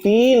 3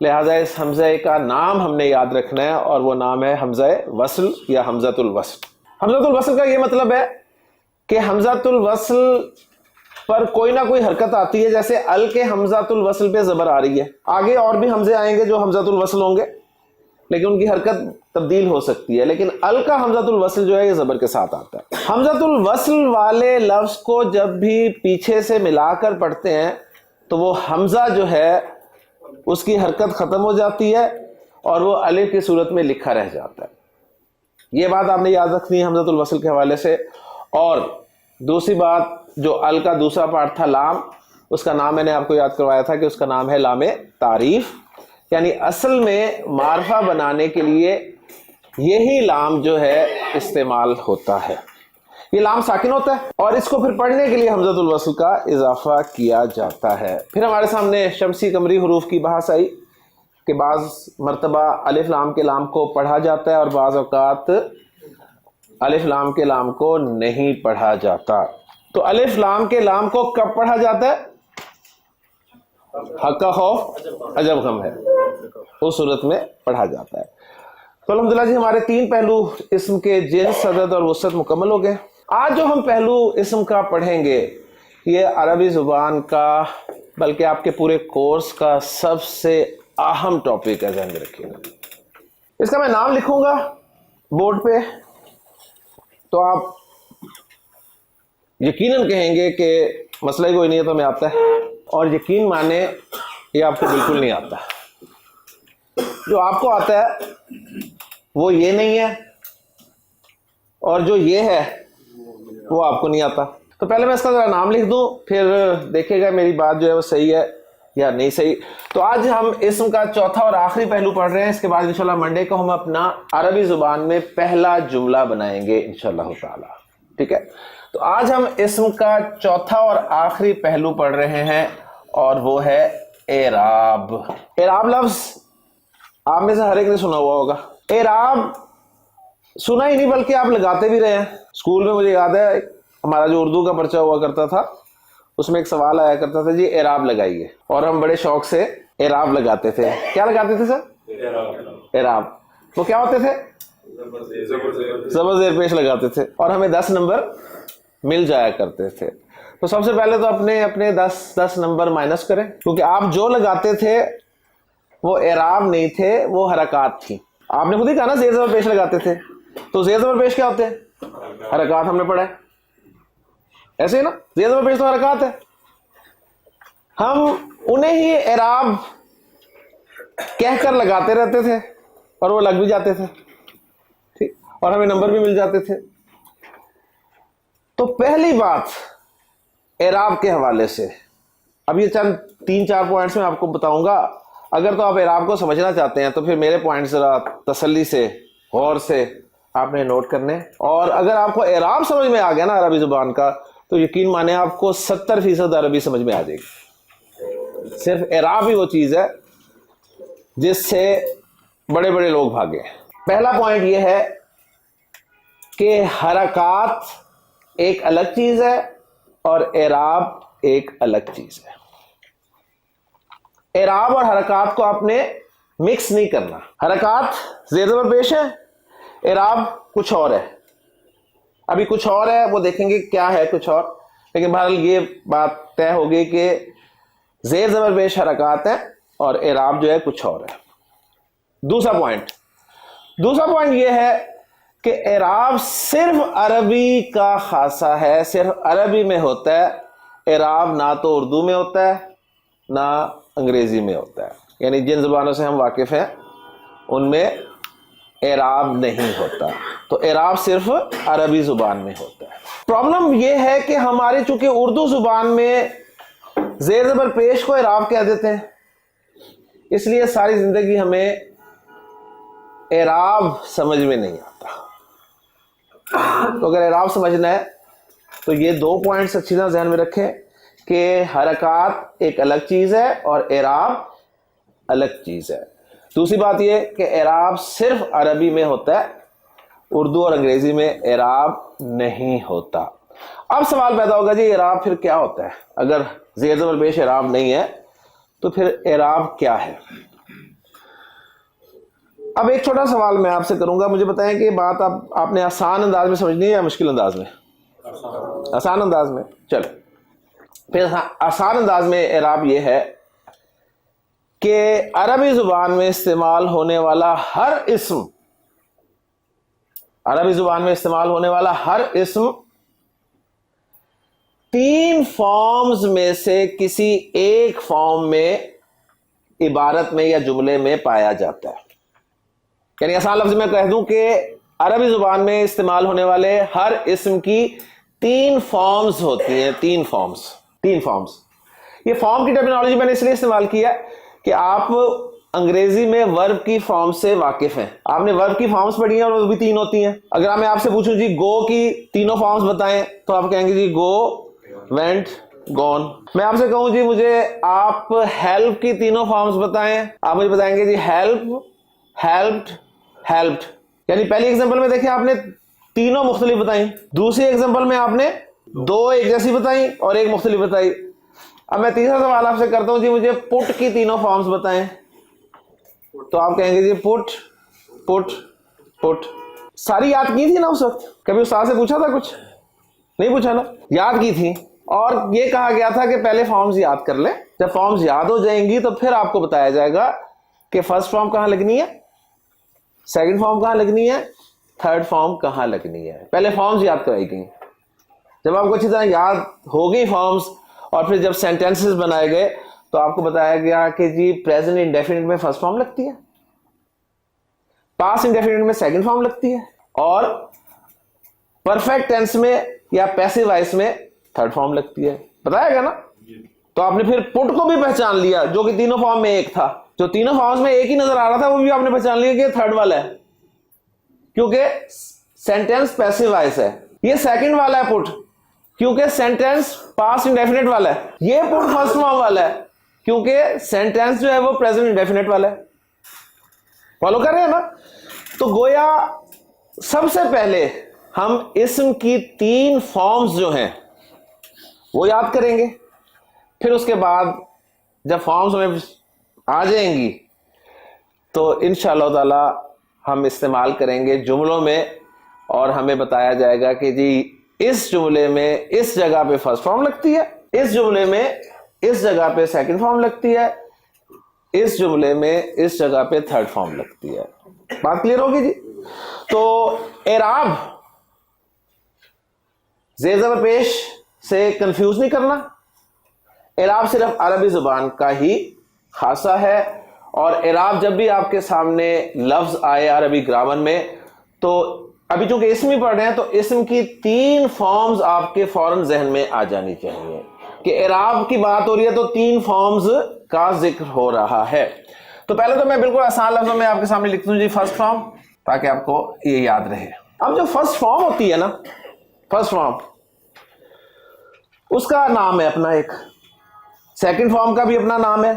لہٰذا اس حمزہ کا نام ہم نے یاد رکھنا ہے اور وہ نام ہے حمزہ وصل یا حمزۃ الوصل۔ حمزۃ الوصل کا یہ مطلب ہے کہ حمزۃ الوصل پر کوئی نہ کوئی حرکت آتی ہے، جیسے ال کے حمزۃ الوصل پہ زبر آ رہی ہے، آگے اور بھی حمزے آئیں گے جو حمزۃ الوصل ہوں گے لیکن ان کی حرکت تبدیل ہو سکتی ہے، لیکن ال کا حمزۃ الوصل جو ہے یہ زبر کے ساتھ آتا ہے۔ حمزۃ الوصل والے لفظ کو جب بھی پیچھے سے ملا کر پڑھتے ہیں تو وہ حمزہ جو ہے اس کی حرکت ختم ہو جاتی ہے اور وہ الف کی صورت میں لکھا رہ جاتا ہے۔ یہ بات آپ نے یاد رکھنی ہے حمزۃ الوصل کے حوالے سے۔ اور دوسری بات، جو ال کا دوسرا پارٹ تھا لام، اس کا نام میں نے آپ کو یاد کروایا تھا کہ اس کا نام ہے لام تعریف، یعنی اصل میں معرفہ بنانے کے لیے یہی لام جو ہے استعمال ہوتا ہے۔ یہ لام ساکن ہوتا ہے اور اس کو پھر پڑھنے کے لیے حمزۃ الوصل کا اضافہ کیا جاتا ہے۔ پھر ہمارے سامنے شمسی قمری حروف کی بحث آئی کہ بعض مرتبہ الف لام کے لام کو پڑھا جاتا ہے اور بعض اوقات الف لام کے لام کو نہیں پڑھا جاتا۔ تو الف لام کے لام کو کب پڑھا جاتا ہے؟ حق کا خوف عجب غم ہے، اس صورت میں پڑھا جاتا ہے۔ تو الحمدللہ جی ہمارے 3 پہلو اسم کے جنس، عدد اور وسعت مکمل ہو گئے۔ آج جو ہم پہلو اسم کا پڑھیں گے یہ عربی زبان کا بلکہ آپ کے پورے کورس کا سب سے اہم ٹاپک ہے، ذہن میں رکھیے گا۔ اس کا میں نام لکھوں گا بورڈ پہ تو آپ یقیناً کہیں گے کہ مسئلہ ہی کوئی نہیں ہے تو ہمیں آتا ہے، اور یقین مانے یہ آپ کو بالکل نہیں آتا۔ جو آپ کو آتا ہے وہ یہ نہیں ہے اور جو یہ ہے وہ آپ کو نہیں آتا۔ تو پہلے میں اس کا ذرا نام لکھ دوں، پھر دیکھے گا میری بات جو ہے وہ صحیح ہے یا نہیں صحیح۔ تو آج ہم اسم کا چوتھا اور آخری پہلو پڑھ رہے ہیں، اس کے بعد انشاءاللہ منڈے کو ہم اپنا عربی زبان میں پہلا جملہ بنائیں گے انشاءاللہ تعالی، ٹھیک ہے؟ تو آج ہم اسم کا چوتھا اور آخری پہلو پڑھ رہے ہیں اور وہ ہے اعراب۔ اعراب لفظ آپ میں سے ہر ایک نے سنا ہوا ہوگا۔ اعراب سنا ہی نہیں بلکہ آپ لگاتے بھی رہے ہیں۔ اسکول میں مجھے یاد ہے ہمارا جو اردو کا پرچہ ہوا کرتا تھا اس میں ایک سوال آیا کرتا تھا، جی اعراب لگائیے، اور ہم بڑے شوق سے اعراب لگاتے تھے۔ کیا لگاتے تھے سر؟ اعراب۔ وہ کیا ہوتے تھے؟ زبر زیر پیش لگاتے تھے اور ہمیں 10 نمبر مل جایا کرتے تھے۔ تو سب سے پہلے تو اپنے 10 نمبر مائنس کریں، کیونکہ آپ جو لگاتے تھے وہ اعراب نہیں تھے، وہ حرکات تھی۔ آپ نے خود ہی کہا نا زیر زبر پیش لگاتے تھے، تو زیر زبر پیش کیا ہوتے ہیں؟ حرکات، ہم نے پڑھا ہے ایسے ہی نا، زیر زبر پیش تو حرکات ہے۔ ہم انہیں ہی اعراب کہہ کر لگاتے رہتے تھے اور وہ لگ بھی جاتے تھے، ٹھیک، اور ہمیں نمبر بھی مل جاتے تھے۔ تو پہلی بات اعراب کے حوالے سے، اب یہ چند 3-4 پوائنٹس میں آپ کو بتاؤں گا، اگر تو آپ اعراب کو سمجھنا چاہتے ہیں تو پھر میرے پوائنٹ ذرا تسلی سے غور سے آپ نے نوٹ کرنے، اور اگر آپ کو اعراب سمجھ میں آ گیا نا عربی زبان کا تو یقین مانے آپ کو 70% عربی سمجھ میں آ جائے گی۔ صرف اعراب ہی وہ چیز ہے جس سے بڑے بڑے لوگ بھاگے۔ پہلا پوائنٹ یہ ہے کہ حرکات ایک الگ چیز ہے اور اعراب ایک الگ چیز ہے۔ اعراب اور حرکات کو آپ نے مکس نہیں کرنا۔ حرکات زیر زبر پیش ہے، اعراب کچھ اور ہے، ابھی کچھ اور ہے وہ دیکھیں گے کیا ہے کچھ اور، لیکن بہرحال یہ بات طے ہوگی کہ زیر زبر پیش حرکات ہے اور اعراب جو ہے کچھ اور ہے۔ دوسرا پوائنٹ یہ ہے کہ اعراب صرف عربی کا خاصہ ہے، صرف عربی میں ہوتا ہے۔ اعراب نہ تو اردو میں ہوتا ہے نہ انگریزی میں ہوتا ہے، یعنی جن زبانوں سے ہم واقف ہیں ان میں اعراب نہیں ہوتا، تو اعراب صرف عربی زبان میں ہوتا ہے۔ پرابلم یہ ہے کہ ہمارے چونکہ اردو زبان میں زیر زبر پیش کو اعراب کہہ دیتے ہیں، اس لیے ساری زندگی ہمیں اعراب سمجھ میں نہیں آتا۔ تو اگر اعراب سمجھنا ہے تو یہ 2 پوائنٹس اچھی طرح ذہن میں رکھیں کہ حرکات ایک الگ چیز ہے اور اعراب الگ چیز ہے۔ دوسری بات یہ کہ اعراب صرف عربی میں ہوتا ہے، اردو اور انگریزی میں اعراب نہیں ہوتا۔ اب سوال پیدا ہوگا جی اعراب پھر کیا ہوتا ہے؟ اگر زیر زبر پیش اعراب نہیں ہے تو پھر اعراب کیا ہے؟ اب ایک چھوٹا سوال میں آپ سے کروں گا, مجھے بتائیں کہ یہ بات آپ نے آسان انداز میں سمجھنی ہے یا مشکل انداز میں؟ آسان انداز میں. چلو پھر آسان انداز میں اعراب یہ ہے کہ عربی زبان میں استعمال ہونے والا ہر اسم, عربی زبان میں استعمال ہونے والا ہر اسم 3 فارمز میں سے کسی ایک فارم میں عبارت میں یا جملے میں پایا جاتا ہے. یعنی آسان لفظ میں کہہ دوں کہ عربی زبان میں استعمال ہونے والے ہر اسم کی 3 فارمز ہوتی ہیں. 3 فارمز. یہ فارم کی ٹرمینالوجی میں نے اس لیے استعمال کیا کہ آپ انگریزی میں ورب کی فارم سے واقف ہیں. آپ نے ورب کی فارمز پڑھی ہیں اور وہ بھی 3 ہوتی ہیں. اگر میں آپ سے پوچھوں جی گو کی تینوں فارمز بتائیں تو آپ کہیں گے جی گو, وینٹ, گون. میں آپ سے کہوں جی مجھے آپ ہیلپ کی تینوں فارمز بتائیں, آپ مجھے بتائیں گے جی ہیلپ, ہیلپڈ, ہیلپڈ. یعنی پہلی ایگزامپل میں دیکھیں آپ نے تینوں مختلف بتائیں, دوسری ایگزامپل میں آپ نے 2 ایک جیسی بتائیں اور ایک مختلف بتائی. اب میں تیسرا سوال آپ سے کرتا ہوں جی مجھے پٹ کی تینوں فارمز بتائیں, تو آپ کہیں گے جی پٹ, پٹ, پٹ. ساری یاد کی تھی نا اس وقت؟ کبھی استاد سے پوچھا تھا کچھ؟ نہیں پوچھا نا, یاد کی تھی. اور یہ کہا گیا تھا کہ پہلے فارمز یاد کر لیں, جب فارمز یاد ہو جائیں گی تو پھر آپ کو بتایا جائے گا کہ فرسٹ فارم کہاں لگنی ہے, سیکنڈ فارم کہاں لگنی ہے, تھرڈ فارم کہاں لگنی ہے. پہلے فارمز یاد کرائی گئی. جب آپ کو اچھی طرح یاد ہو گئی فارمز اور پھر جب سینٹینسز بنائے گئے تو آپ کو بتایا گیا کہ جی پریزنٹ انڈیفینٹ میں فرسٹ فارم لگتی ہے, پاسٹ انڈیفینٹ میں سیکنڈ فارم لگتی ہے, اور پرفیکٹ ٹینس میں یا پیسو وائس میں تھرڈ فارم لگتی ہے. بتایا گیا نا. تو آپ نے پھر پٹ کو بھی پہچان لیا جو کہ تینوں فارم میں ایک تھا, جو تینوں فارمز میں ایک ہی نظر آ رہا تھا وہ بھی آپ نے پہچان لیا کہ تھرڈ والا ہے کیونکہ سینٹینس پیسو وائس ہے. یہ سیکنڈ والا ہے پٹ کیونکہ سینٹینس پاسٹ انڈیفینٹ والا ہے. یہ پٹ فرسٹ فارم والا ہے کیونکہ سینٹینس جو ہے وہ پریزنٹ انڈیفینٹ والا ہے. فالو کر رہے ہیں نا. تو گویا سب سے پہلے ہم اسم کی 3 فارمز جو ہیں وہ یاد کریں گے, پھر اس کے بعد جب فارمز میں آ جائیں گی تو انشاءاللہ تعالی ہم استعمال کریں گے جملوں میں, اور ہمیں بتایا جائے گا کہ جی اس جملے میں اس جگہ پہ فرسٹ فارم لگتی ہے, اس جملے میں اس جگہ پہ سیکنڈ فارم لگتی ہے, اس جملے میں اس جگہ پہ تھرڈ فارم لگتی ہے. بات کلیئر ہوگی جی. تو اعراب زیر زبر پیش سے کنفیوز نہیں کرنا. اعراب صرف عربی زبان کا ہی خاصہ ہے, اور اعراب جب بھی آپ کے سامنے لفظ آئے عربی گرامر میں تو ابھی چونکہ اسم ہی پڑھ رہے ہیں تو اسم کی 3 فارمز آپ کے فوراً ذہن میں آ جانی چاہیے کہ اعراب کی بات ہو رہی ہے تو 3 فارمز کا ذکر ہو رہا ہے. تو پہلے تو میں بالکل آسان لفظوں میں آپ کے سامنے لکھ دوں جی فرسٹ فارم, تاکہ آپ کو یہ یاد رہے. اب جو فرسٹ فارم ہوتی ہے نا, فرسٹ فارم اس کا نام ہے اپنا ایک, سیکنڈ فارم کا بھی اپنا نام ہے,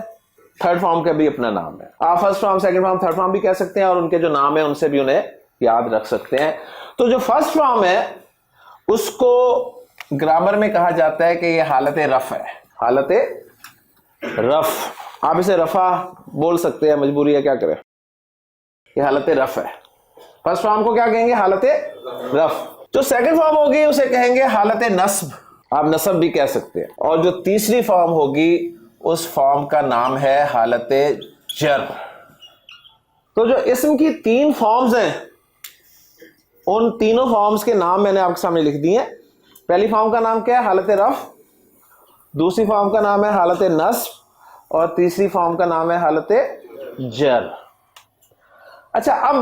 تھرڈ فارم کا بھی اپنا نام ہے. آپ first form, second form, third form بھی کہہ سکتے ہیں, اور ان کے جو نام ہیں ان سے بھی انہیں یاد رکھ سکتے ہیں. تو جو فرسٹ فارم ہے اس کو گرامر میں کہا جاتا ہے کہ یہ حالت رفع ہے, حالت رفع. آپ اسے رفع بول سکتے ہیں, مجبوری ہے کیا کریں, یہ حالت رفع ہے. فرسٹ فارم کو کیا کہیں گے, حالت رفع. جو سیکنڈ فارم ہوگی اسے کہیں گے حالت نصب, آپ نصب بھی کہہ سکتے ہیں. اور جو تیسری فارم ہوگی اس فارم کا نام ہے حالت جر. تو جو اسم کی 3 فارمز ہیں ان تینوں فارمز کے نام میں نے آپ کے سامنے لکھ دیے ہیں. پہلی فارم کا نام کیا ہے, حالت رفع, دوسری فارم کا نام ہے حالت نصب, اور تیسری فارم کا نام ہے حالت جر. اچھا اب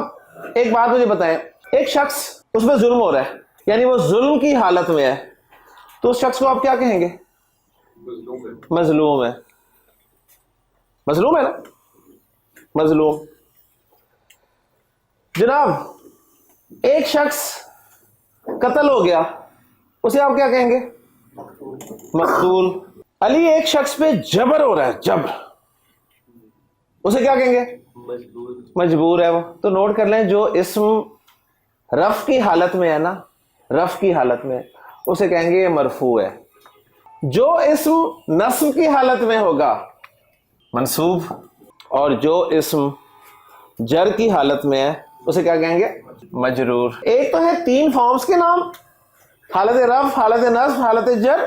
ایک بات مجھے بتائیں, ایک شخص اس میں ظلم ہو رہا ہے, یعنی وہ ظلم کی حالت میں ہے, تو اس شخص کو آپ کیا کہیں گے, مظلوم ہے. مظلوم ہے نا, مظلوم. جناب ایک شخص قتل ہو گیا, اسے آپ کیا کہیں گے, مقتول. علی ایک شخص پہ جبر ہو رہا ہے, جبر, اسے کیا کہیں گے, مجبور ہے وہ. تو نوٹ کر لیں جو اسم رفع کی حالت میں ہے نا, رفع کی حالت میں, اسے کہیں گے یہ مرفوع ہے. جو اسم نصب کی حالت میں ہوگا منصوب, اور جو اسم جر کی حالت میں ہے اسے کیا کہیں گے؟ مجرور. ایک تو ہے 3 فارمز کے نام، حالت رفع، حالت نصب، حالت جر،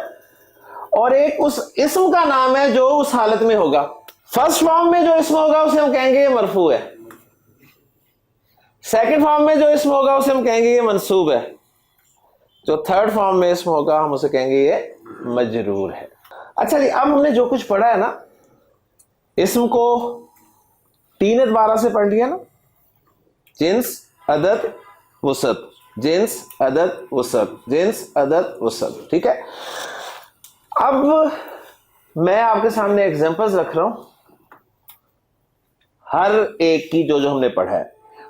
اور ایک اس اسم کا نام ہے جو اس حالت میں ہوگا. فرسٹ فارم میں جو اسم ہوگا اسے ہم کہیں گے یہ مرفوع ہے، سیکنڈ فارم میں جو اسم ہوگا اسے ہم کہیں گے یہ منصوب ہے، جو تھرڈ فارم میں اسم ہوگا ہم اسے کہیں گے یہ مجرور ہے. اچھا جی، اب ہم نے جو کچھ پڑھا ہے نا، اسم کو 3 اعتبارات سے پڑھ لیا نا، جنس، عدد، وسعت، جنس، عدد، وسعت، جنس، عدد، وسعت. ٹھیک ہے، اب میں آپ کے سامنے ایگزامپلز رکھ رہا ہوں ہر ایک کی جو ہم نے پڑھا ہے.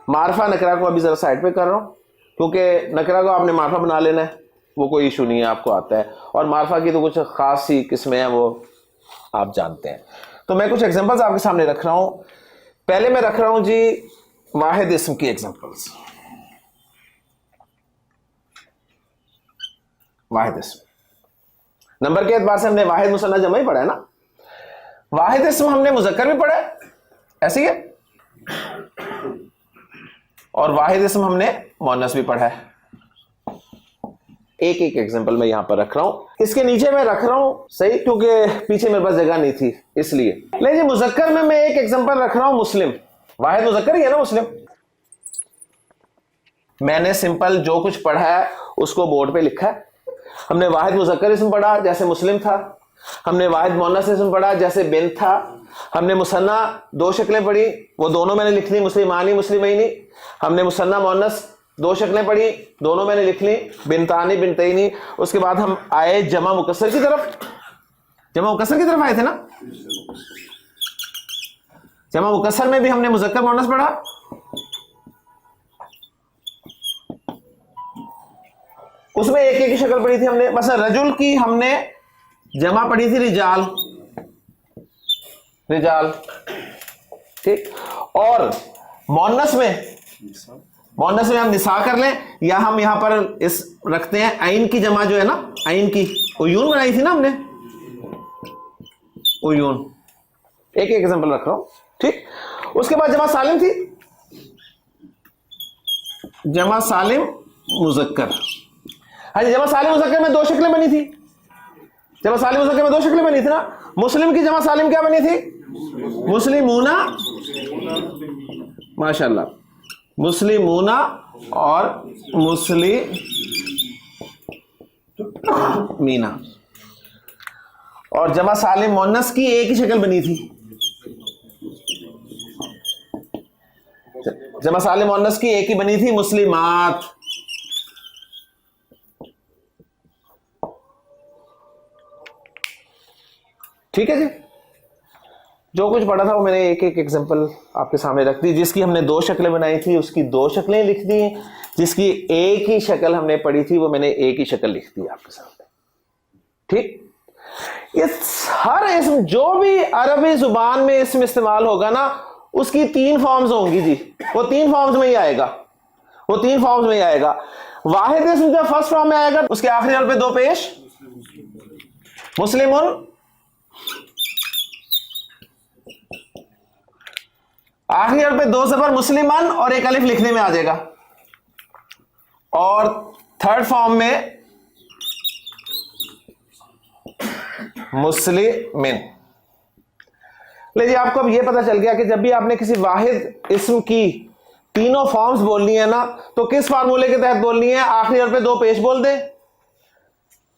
معرفہ نکرہ کو ابھی ذرا سائڈ پہ کر رہا ہوں کیونکہ نکرہ کو آپ نے معرفہ بنا لینا ہے، وہ کوئی ایشو نہیں ہے، آپ کو آتا ہے، اور معرفہ کی تو کچھ خاص سی قسمیں ہیں وہ آپ جانتے ہیں. تو میں کچھ ایگزامپلز آپ کے سامنے رکھ رہا ہوں. پہلے میں رکھ رہا ہوں جی واحد اسم کی ایگزامپلز. واحد اسم نمبر کے اعتبار سے ہم نے واحد مثنیٰ جمع ہی پڑھا ہے نا. واحد اسم ہم نے مذکر بھی پڑھا ہے، ایسے ہی ہے، اور واحد اسم ہم نے مؤنث بھی پڑھا ہے. ایک ایک ایگزامپل میں یہاں پر رکھ رہا ہوں. اس کے نیچے میں رکھ رہا ہوں صحیح کیونکہ پیچھے میرے پاس جگہ نہیں تھی اس لیے. لیکن جی مذکر میں ایک ایگزامپل رکھ رہا ہوں مسلم. واحد مذکر ہی ہے نا مسلم. میں نے سمپل جو کچھ پڑھا ہے اس کو بورڈ پہ لکھا ہے. ہم نے واحد مذکر اسم پڑھا جیسے مسلم تھا، ہم نے واحد مؤنث اسم پڑھا جیسے بنت تھا، ہم نے مثنیٰ 2 شکلیں پڑھی وہ دونوں میں نے لکھ لی، مسلمانی مسلمینی. ہم نے مثنیٰ مؤنث 2 شکلیں پڑھی دونوں میں نے لکھ لی، بنتانی بنتینی. اس کے بعد ہم آئے جمع مکسر کی طرف. جمع مکسر کی طرف آئے تھے نا. جمع مکسر میں بھی ہم نے مذکر مؤنث پڑھا. اس میں ایک ایک شکل پڑھی تھی ہم نے. مثلا رجل کی ہم نے جمع پڑھی تھی رجال، رجال، ٹھیک. اور مؤنث میں ہم نساء کر لیں، یا ہم یہاں پر اس رکھتے ہیں عین کی جمع جو ہے نا، عین کی عیون بنائی تھی نا ہم نے، عیون. ایک ایک ایگزامپل رکھ رہا ہوں، ٹھیک. اس کے بعد جمع سالم تھی، جمع سالم مذکر. ہاں جی، جمع سالم مذکر میں 2 شکلیں بنی تھی. جمع سالم مذکر میں 2 شکلیں بنی تھی نا. مسلم کی جمع سالم کیا بنی تھی؟ مسلمون، ماشاء اللہ، مسلمون اور مسلمینا. اور جمع سالم مؤنث کی ایک ہی شکل بنی تھی. جمع سالم مؤنث کی ایک ہی بنی تھی، مسلمات. ٹھیک ہے جی. جو کچھ پڑھا تھا وہ میں نے ایک ایک ایگزامپل آپ کے سامنے رکھ دی. جس کی ہم نے 2 شکلیں بنائی تھی اس کی 2 شکلیں لکھ دی. جس کی ایک ہی شکل ہم نے پڑھی تھی وہ میں نے ایک ہی شکل لکھ دی آپ کے سامنے. ٹھیک. یہ ہر اسم جو بھی عربی زبان میں اسم استعمال ہوگا نا اس کی 3 فارمز ہوں گی جی. وہ 3 فارمز میں ہی آئے گا، وہ 3 فارمز میں ہی آئے گا. واحد اسم جب فرسٹ فارم میں آئے گا اس کے آخری حرف پہ 2 پیش، مسلمون، آخری حرف پہ 2 زبر مسلمان اور ایک الف لکھنے میں آ جائے گا. اور تھرڈ فارم میں مسلمین. لے جی آپ کو اب یہ پتا چل گیا کہ جب بھی آپ نے کسی واحد اسم کی 3 فارمز بولنی ہے نا تو کس فارمولے کے تحت بولنی ہے؟ آخری حرف پہ 2 پیش بول دیں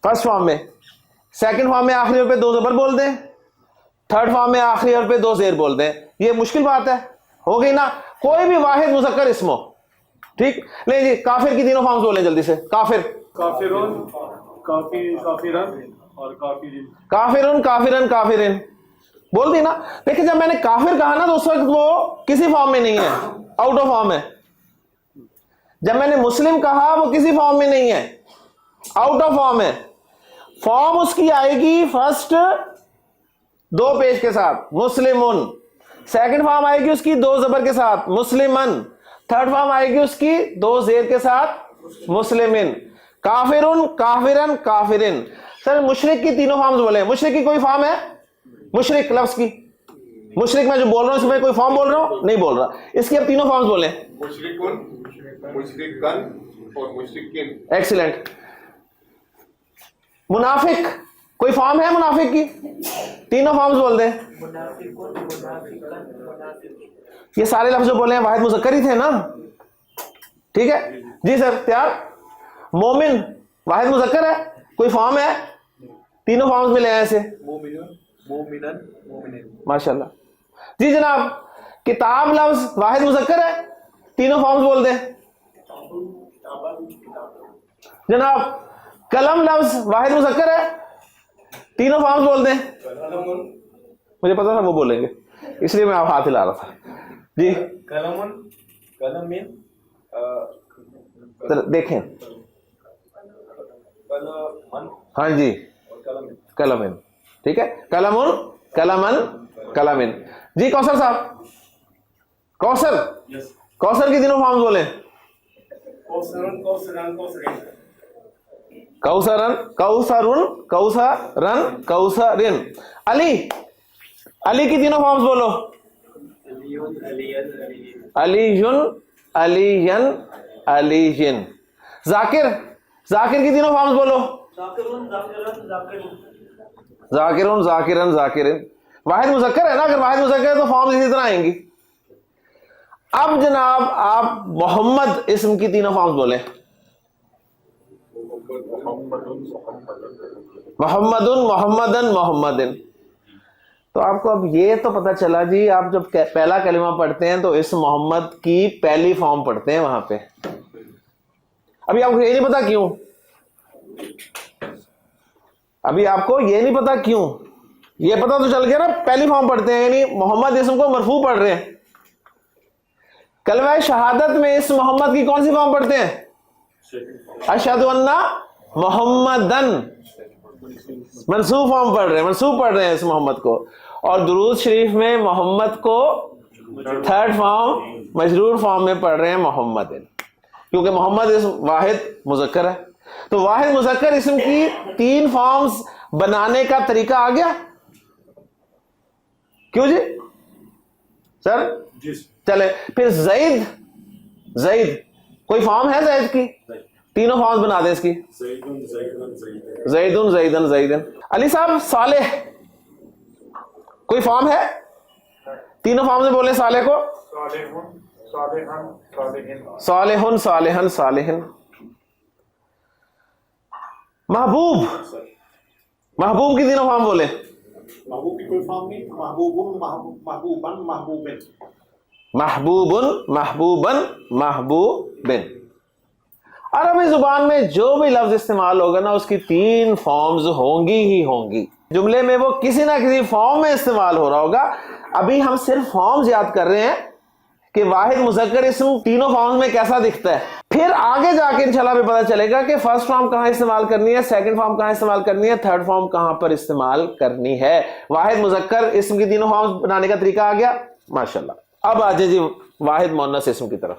فرسٹ فارم میں، سیکنڈ فارم میں آخری حرف پہ 2 زبر بول دیں، تھرڈ فارم میں آخری حرف پہ 2 زیر بول دیں. یہ مشکل بات ہے، ہو گئی نا. کوئی بھی واحد مذکر اسم ہو، ٹھیک. نہیں جی کافر کی 3 فارمز بولیں جلدی سے. کافر، کافرون، کافرن اور کافرین. کافرن، کافرن، کافرین بول دی نا. دیکھیں جب میں نے کافر کہا نا تو اس وقت وہ کسی فارم میں نہیں ہے، آؤٹ آف فارم ہے. جب میں نے مسلم کہا وہ کسی فارم میں نہیں ہے، آؤٹ آف فارم ہے. فارم اس کی آئے گی فرسٹ 2 پیش کے ساتھ، مسلمون. سیکنڈ فارم آئے گی اس کی 2 زبر کے ساتھ، مسلمن. تھرڈ فارم آئے گی اس کی 2 زیر کے ساتھ، مسلمین. کافرن، کافرن، کافرین. سر مشرک کی 3 فارمز بولے. مشرک کی کوئی فارم ہے مشرک لفظ کی؟ مشرک میں جو بول رہا ہوں اس میں کوئی فارم بول رہا ہوں؟ نہیں بول رہا. اس کی اب تینوں فارمز بولیں. مشرکن، مشرکن اور مشرکین. ایکسیلنٹ. منافق کوئی فارم ہے منافق کی؟ تینوں فارمز بول دیں. یہ سارے لفظ جو بولے ہیں واحد مذکر ہی تھے نا؟ ٹھیک ہے جی سر تیار. مومن واحد مذکر ہے, کوئی فارم ہے؟ تینوں فارمز ملے ہیں ایسے. ماشاء اللہ. جی جناب کتاب لفظ واحد مذکر ہے, تینوں فارمز بول دیں. جناب قلم لفظ واحد مذکر ہے, تینوں فارمز بول دیں. مجھے پتا تھا وہ بولیں گے اس لیے میں آپ ہاتھ ہلا رہا تھا. جی دیکھیں ہاں جی قلمن, ٹھیک ہے قلمن قلمن قلمن. جی کوثر صاحب, کوثر کوثر کی تینوں فارمز بولیں. کوثرن کوثرن کوثرن کوثرن. علی علی کی تینوں فارمز بولو. علیٌ علیً علیجن. ذاکر ذاکر کی تینوں فارمز بولو. ذاکرون ذاکرن ذاکرن. واحد مذکر ہے نا, اگر واحد مذکر ہے تو فارمز اسی طرح آئیں گی. اب جناب آپ محمد اسم کی تینوں فارمز بولیں. محمد محمدن محمدن. تو آپ کو اب یہ تو پتا چلا جی, آپ جب پہلا کلمہ پڑھتے ہیں تو اس محمد کی پہلی فارم پڑھتے ہیں وہاں پہ. ابھی آپ کو یہ نہیں پتا کیوں, ابھی آپ کو یہ نہیں پتا کیوں, یہ پتا تو چل گیا نا پہلی فارم پڑھتے ہیں, یعنی محمد اسم کو مرفوع پڑھ رہے ہیں. کلمہ شہادت میں اس محمد کی کون سی فارم پڑھتے ہیں؟ اشہد ان محمدن, منصوب فارم پڑھ رہے ہیں, منصوب پڑھ رہے ہیں اس محمد کو. اور درود شریف میں محمد کو تھرڈ فارم مجرور فارم میں پڑھ رہے ہیں محمد, کیونکہ محمد اسم واحد مذکر ہے. تو واحد مذکر اسم کی تین فارمز بنانے کا طریقہ آ گیا. کیوں جی سر؟ چلے پھر زید, زید کوئی فارم ہے زید کی؟ تینوں فارمز بنا دیں اس کی. زیدن زیدن زیدن. علی صاحب صالح کوئی فارم ہے؟ تینوں فارم سے بولیں صالح کو. صالحن صالحن صالحن. محبوب محبوب کی تینوں فارم بولیں. محبوب کی کوئی فارم نہیں, محبوبن محبوبن محبوبن. محبوبن محبوبن محبوبن. عربی زبان میں جو بھی لفظ استعمال ہوگا نا اس کی تین فارمز ہوں گی ہی ہوں گی. جملے میں وہ کسی نہ کسی فارم میں استعمال ہو رہا ہوگا. ابھی ہم صرف فارمز یاد کر رہے ہیں کہ واحد مذکر اسم تینوں فارمز میں کیسا دکھتا ہے. پھر آگے جا کے انشاءاللہ بھی پتہ چلے گا کہ فرسٹ فارم کہاں استعمال کرنی ہے, سیکنڈ فارم کہاں استعمال کرنی ہے, تھرڈ فارم کہاں پر استعمال کرنی ہے. واحد مذکر اسم کی تینوں فارمز بنانے کا طریقہ آ گیا ماشاءاللہ. اب آ جائے جی واحد مؤنث اسم کی طرف.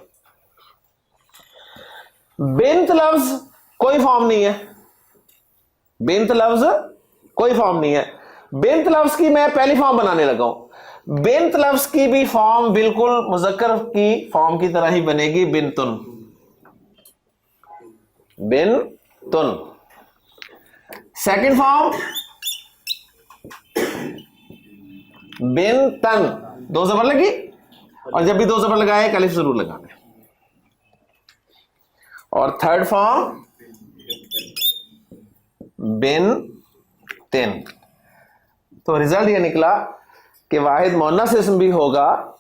بنت لفظ کوئی فارم نہیں ہے, بنت لفظ کوئی فارم نہیں ہے. بنت لفظ کی میں پہلی فارم بنانے لگا ہوں. بنت لفظ کی بھی فارم بالکل مذکر کی فارم کی طرح ہی بنے گی, بنتن بنتن. سیکنڈ فارم بنتن, دو زبر لگی, اور جب بھی دو زبر لگائے الف ضرور لگانا. اور تھرڈ فارم بنتن. تو ریزلٹ یہ نکلا کہ واحد مؤنث اسم بھی ہوگا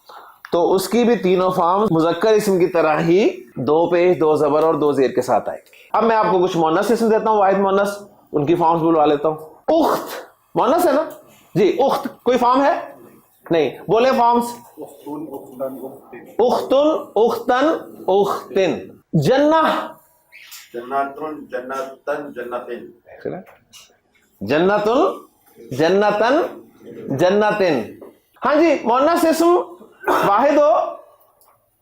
تو اس کی بھی تینوں فارم مذکر اسم کی طرح ہی دو پیش, دو زبر اور دو زیر کے ساتھ آئے. اب میں آپ کو کچھ مؤنث اسم دیتا ہوں واحد مؤنث, ان کی فارمز بلوا لیتا ہوں. اخت مؤنث ہے نا جی, اخت کوئی فارم ہے نہیں, بولے فارمز. اختن اختن اختن. جنہ جناتن جناتن جنتن. جنتن جنتن جنتن. ہاں جی مؤنث اسم واحد ہو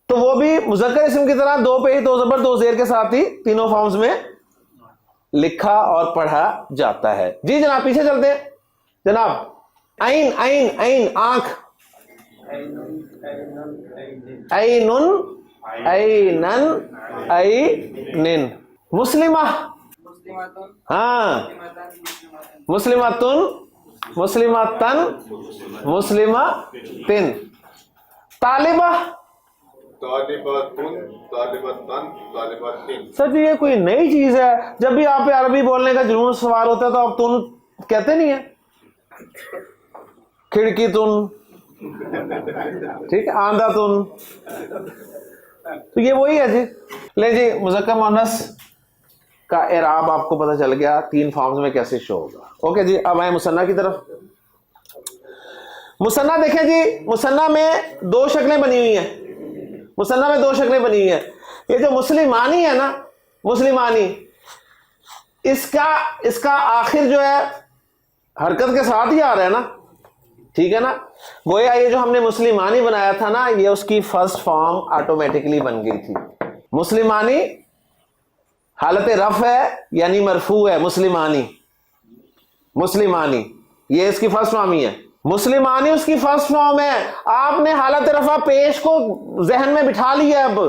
تو وہ بھی مذکر اسم کی طرح دو پیش, دو زبر, دو زیر کے ساتھ ہی تینوں فارمز میں لکھا اور پڑھا جاتا ہے. جی جناب پیچھے چلتے ہیں. جناب عین عین عین آنکھ, اینن اینن اینن. مسلمہ, ہاں مسلمتن مسلمتن مسلمتن. طالبہ, طالباتن طالبتن طالباتن. سر جی یہ کوئی نئی چیز ہے؟ جب بھی آپ پہ عربی بولنے کا جنون سوار ہوتا ہے تو آپ تن کہتے نہیں ہیں. کھڑکی تن, ٹھیک ہے, آندھا تن, تو یہ وہی ہے جی. لے جی, مذکر مؤنث کا اعراب آپ کو پتہ چل گیا 3 فارمز میں کیسے شو ہوگا. اوکے جی, اب آئیں مثنیٰ کی طرف. مثنیٰ دیکھیں جی, مثنیٰ میں 2 شکلیں بنی ہوئی ہیں. مثنیٰ میں 2 شکلیں بنی ہوئی ہیں. یہ جو مسلمانی ہے نا, مسلمانی, اس کا آخر جو ہے حرکت کے ساتھ ہی آ رہا ہے نا, ٹھیک ہے نا. گویا یہ جو ہم نے مسلمانی بنایا تھا نا, یہ اس کی فرسٹ فارم آٹومیٹکلی بن گئی تھی. مسلمانی حالت رفع ہے یعنی مرفوع ہے. مسلمانی, مسلمانی یہ اس کی فرسٹ فارم ہی ہے. مسلمانی اس کی فرسٹ فارم ہے. آپ نے حالت رفع پیش کو ذہن میں بٹھا لیا, اب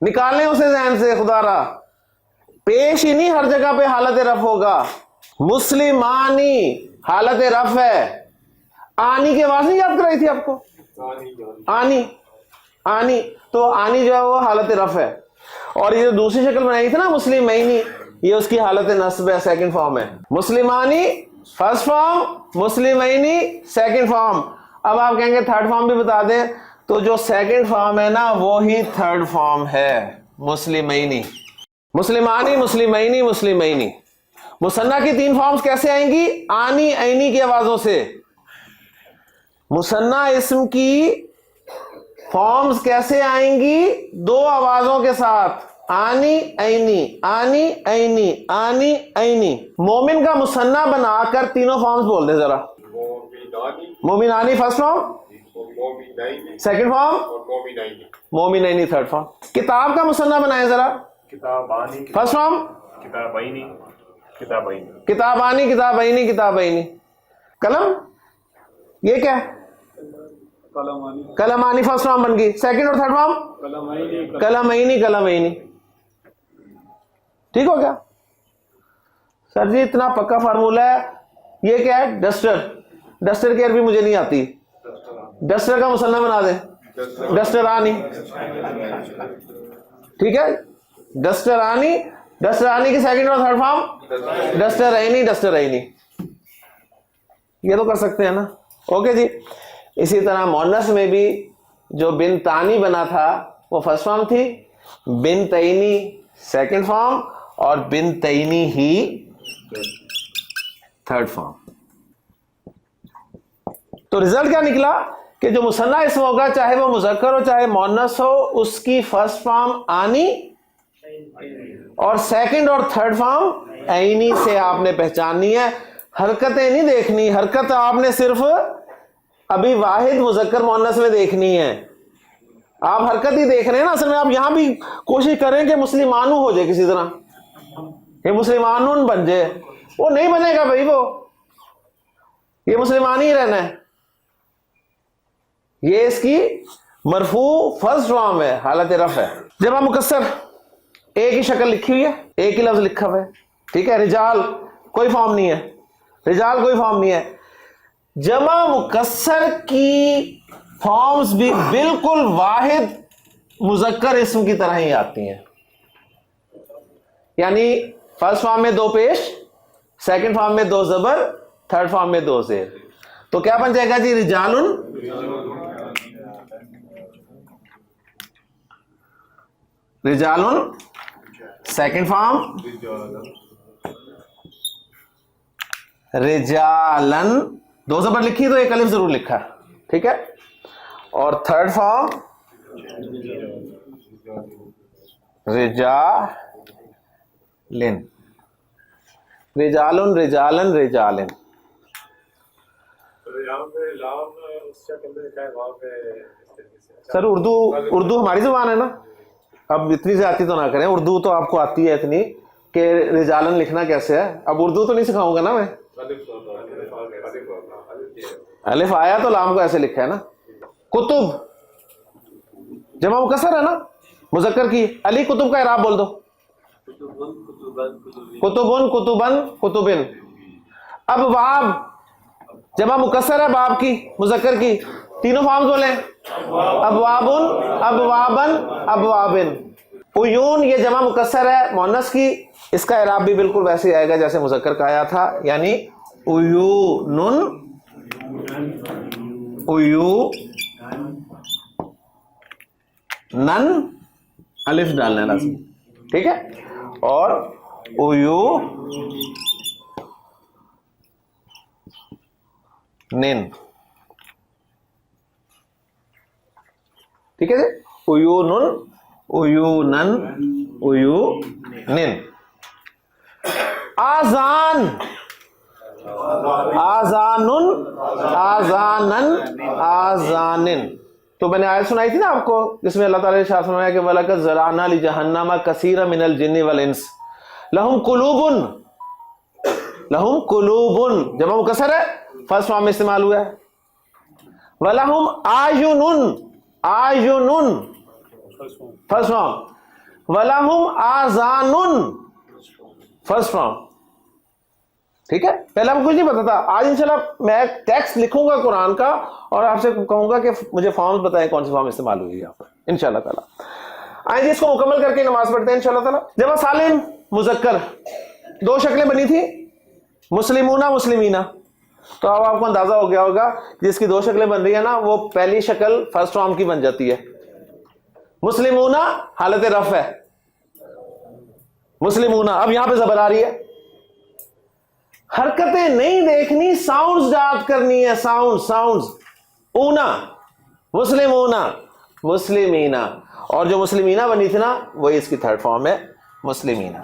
نکالیں اسے ذہن سے. خدا را, پیش ہی نہیں ہر جگہ پہ حالت رفع ہوگا. مسلمانی حالت رفع ہے. آنی کی آواز نہیں یاد کرائی تھی آپ کو؟ آنی, آنی, تو آنی جو ہے وہ حالت رفع ہے. اور یہ جو دوسری شکل بنائی تھی نا مسلمینی, یہ اس کی حالت نصب ہے, سیکنڈ فارم ہے. مسلمانی فرسٹ فارم, مسلمینی سیکنڈ فارم. اب آپ کہیں گے تھرڈ فارم بھی بتا دیں, تو جو سیکنڈ فارم ہے نا وہی تھرڈ فارم ہے. مسلمینی, مسلمانی, مسلمینی, مسلمینی. مثنیٰ کی 3 فارمز کیسے آئیں گی؟ آنی اینی کی آوازوں سے. مثنیٰ اسم کی فارمز کیسے آئیں گی؟ 2 آوازوں کے ساتھ, آنی اینی, آنی اینی, آنی اینی. مومن کا مثنیٰ بنا کر تینوں فارمز بول دیں ذرا. مومنانی فرسٹ فارم, سیکنڈ فارم, مومنینی تھرڈ فارم. کتاب کا مثنیٰ بنائیں ذرا. کتابانی فرسٹ فارم کتابینی کتابین. کتابانی, کتابینی, کتابینی. قلم, یہ کیا ہے؟ قلمانی فرسٹ فارم بن گئی. سیکنڈ اور تھرڈ فارم قلمینی, قلمینی. ٹھیک ہو گیا سر جی؟ اتنا پکا فارمولہ ہے. یہ کیا ہے؟ ڈسٹر. ڈسٹر کی عربی مجھے نہیں آتی. ڈسٹر کا مثنیٰ بنا دیں. ڈسٹرانی, ٹھیک ہے. ڈسٹرانی, ڈسٹرانی کی سیکنڈ اور تھرڈ فارم ڈسٹرینی, ڈسٹرینی. یہ تو کر سکتے ہیں نا. اوکے جی. اسی طرح مؤنث میں بھی جو بنتانی بنا تھا وہ فرسٹ فارم تھی, بنتینی سیکنڈ فارم, اور بنتینی ہی تھرڈ فارم. تو رزلٹ کیا نکلا کہ جو مثنیٰ اسم ہوگا, چاہے وہ مذکر ہو چاہے مؤنث ہو, اس کی فرسٹ فارم آنی اور سیکنڈ اور تھرڈ فارم اینی سے آپ نے پہچاننی ہے. حرکتیں نہیں دیکھنی, حرکت آپ نے صرف ابھی واحد مذکر مؤنث میں دیکھنی ہے. آپ حرکت ہی دیکھ رہے ہیں نا. اصل میں آپ یہاں بھی کوشش کریں کہ مسلمانو ہو جائے کسی طرح, یہ مسلمانون بن جائے. وہ نہیں بنے گا بھائی, وہ یہ مسلمان ہی رہنا ہے. یہ اس کی مرفوع فرسٹ فارم ہے, حالت رفع ہے. جمع مکسر ایک ہی شکل لکھی ہوئی ہے, ایک ہی لفظ لکھا ہوا ہے, ٹھیک ہے. رجال کوئی فارم نہیں ہے, رجال کوئی فارم نہیں ہے. جمع مکسر کی فارمز بھی بالکل واحد مذکر اسم کی طرح ہی آتی ہیں. یعنی فرسٹ فارم میں 2 پیش, سیکنڈ فارم میں 2 زبر, تھرڈ فارم میں 2 زیر. تو کیا بن جائے گا جی؟ رجالن, رجالن سیکنڈ فارم, رجالن 2 زبر لکھی تو 1 الف ضرور لکھا, ٹھیک ہے. اور تھرڈ فارم رجالن, رجالن, رجالن, رجالن. سر اردو ہماری زبان ہے نا, اب اتنی زیادتی تو نہ کریں. اردو تو آپ کو آتی ہے اتنی کہ رجالن لکھنا کیسے ہے. اب اردو تو نہیں سکھاؤں گا نا میں. الف آیا تو لام کو ایسے لکھا ہے نا. کتب جمع مکسر ہے نا مذکر کی. علی کتب کا اعراب بول دو. کتبن کتبن کتبن. ابواب جمع مکسر ہے باب کی مذکر کی. تینوں فارمز بولیں. ابوابن ابوابن ابوابن. عیون یہ جمع مکسر ہے مؤنث کی. اس کا اعراب بھی بالکل ویسے ہی آئے گا جیسے مذکر کا آیا تھا, یعنی عیونن نن الف ڈالنا ہے لازم. ٹھیک ہے. اور نن. ٹھیک ہے جی. عیونن عیونن عیونن. آذان آذانن آذانن آذانن. تو میں نے آیت سنائی تھی نا آپ کو جس میں اللہ تعالیٰ نے ارشاد فرمایا کہ وَلَقَدْ ذَرَعْنَا لِجَهَنَّمَ كَثِيرًا مِنَ الْجِنِّ وَالْإِنسِ لَهُمْ قُلُوبٌ جمع مکسر ہے فرسٹ فارم میں استعمال ہوا ہے. وَلَهُمْ آیُنٌ فرسٹ فارم. وَلَهُمْ آذَانٌ فرسٹ فارم. ٹھیک ہے. پہلے ہم کچھ نہیں پتا تھا. آج انشاءاللہ میں ٹیکسٹ لکھوں گا قرآن کا اور آپ سے کہوں گا کہ مجھے فارمز بتائیں کون سی فارم استعمال ہوئی ہے یہاں پر انشاءاللہ تعالیٰ. آئیں جی اس کو مکمل کر کے نماز پڑھتے ہیں انشاءاللہ تعالیٰ. جمع سالم مذکر دو شکلیں بنی تھی مسلمونہ مسلمینہ. تو اب آپ کو اندازہ ہو گیا ہوگا جس کی دو شکلیں بن رہی ہیں نا وہ پہلی شکل فرسٹ فارم کی بن جاتی ہے. مسلمونہ حالت رفع ہے مسلمونہ. اب یہاں پہ زبر آ رہی ہے. حرکتیں نہیں دیکھنی ساؤنڈز یاد کرنی ہے. ساؤنڈز اونا مسلمونہ مسلمینہ. اور جو مسلمینہ بنی تھی نا وہی اس کی تھرڈ فارم ہے مسلمینہ.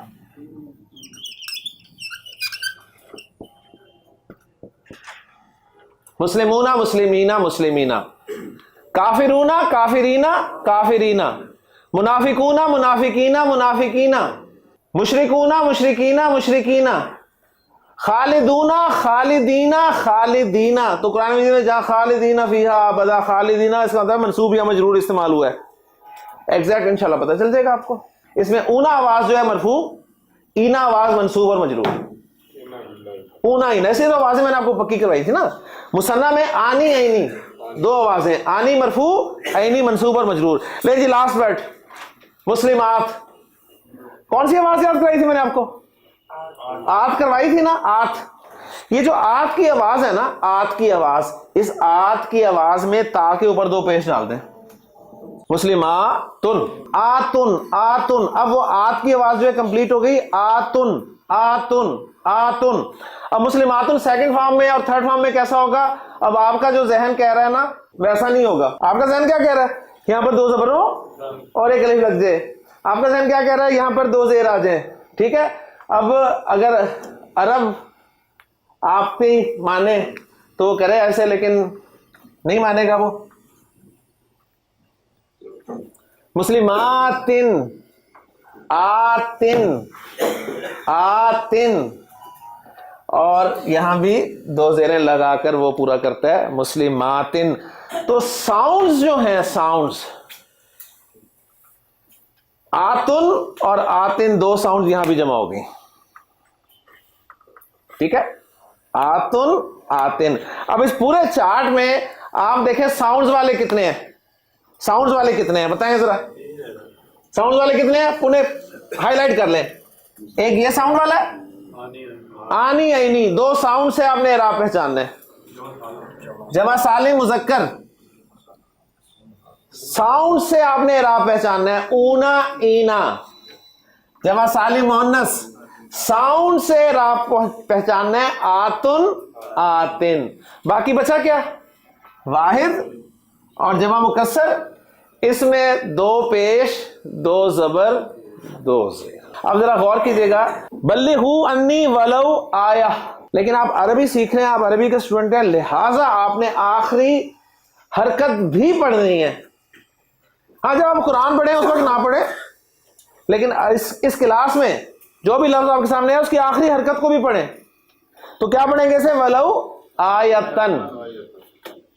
مسلمونہ مسلمینہ مسلمینہ. کافرونہ کافرینہ کافرینہ. منافقونہ منافقینہ منافقینہ. مشرکونہ مشرکینہ مشرکینہ. خالدونہ خالدینہ خالدینہ. تو قرآن مجید میں جہاں خالدینہ فیہا ابدا خالدینہ اس کا مطلب منصوب یا مجرور استعمال ہوا ہے. ایگزیکٹ انشاءاللہ پتہ چل جائے گا آپ کو. اس میں اونا آواز جو ہے مرفوع, اینا آواز منصوب اور مجرور. اونا اینا ایسے دو آوازیں میں نے آپ کو پکی کروائی تھی نا. مثنیٰ میں آنی عینی دو آوازیں, آنی مرفوع عینی منصوب اور مجرور. لے جی لاسٹ ورڈ مسلمات. کون سی آواز یاد کرائی تھی میں نے آپ کو؟ آت کروائی تھی نا. آت. یہ جو آت کی آواز ہے نا آت کی آواز, اس آت کی آواز میں تا کے اوپر دو پیش ڈال دیں. مسلماتن آتن آتن. اب وہ آت کی آواز جو ہے کمپلیٹ ہو گئی. آتن آتن آتن. اب مسلماتن سیکنڈ فارم میں اور تھرڈ فارم میں کیسا ہوگا؟ اب آپ کا جو ذہن کہہ رہا ہے نا ویسا نہیں ہوگا. آپ کا ذہن کیا کہہ رہا ہے؟ یہاں پر دو زبر ہو اور ایک الف لگ جائے. آپ کا ذہن کیا کہہ رہا ہے؟ یہاں پر دو زیر آ جائیں. ٹھیک ہے. اب اگر عرب آپ پہ مانے تو وہ کرے ایسے, لیکن نہیں مانے گا وہ. مسلماتن آتن آتن. اور یہاں بھی دو زیریں لگا کر وہ پورا کرتا ہے مسلماتن. تو ساؤنڈز جو ہیں ساؤنڈز آتن اور آتن دو ساؤنڈ یہاں بھی جمع ہو گئی. ٹھیک ہے. آتن آتن. اب اس پورے چارٹ میں آپ دیکھیں ساؤنڈز والے کتنے ہیں. ساؤنڈز والے کتنے ہیں بتائیں ذرا. ساؤنڈز والے کتنے ہیں انہیں ہائی لائٹ کر لیں. ایک یہ ساؤنڈ والا ہے آنی عینی. دو ساؤنڈ سے آپ نے اعراب پہچاننا ہے. جمع سالم مذکر ساؤنڈ سے آپ نے اعراب پہچاننا ہے. اونا اینا. جمع سالم مؤنث ساؤنڈ سے اعراب پہچاننا ہے. آتن آتن. باقی بچا کیا؟ واحد اور جمع مکسر. اس میں دو پیش دو زبر دو زیر. اب ذرا غور کیجئے گا. بلغو انی ولو آیا. لیکن آپ عربی سیکھ رہے ہیں, آپ عربی کے اسٹوڈنٹ ہیں, لہٰذا آپ نے آخری حرکت بھی پڑھنی ہے. ہاں جب آپ قرآن پڑھیں اس وقت نہ پڑھیں, لیکن اس کلاس میں جو بھی لفظ آپ کے سامنے ہے اس کی آخری حرکت کو بھی پڑھیں. تو کیا پڑھیں گے اسے؟ ولو آیتن.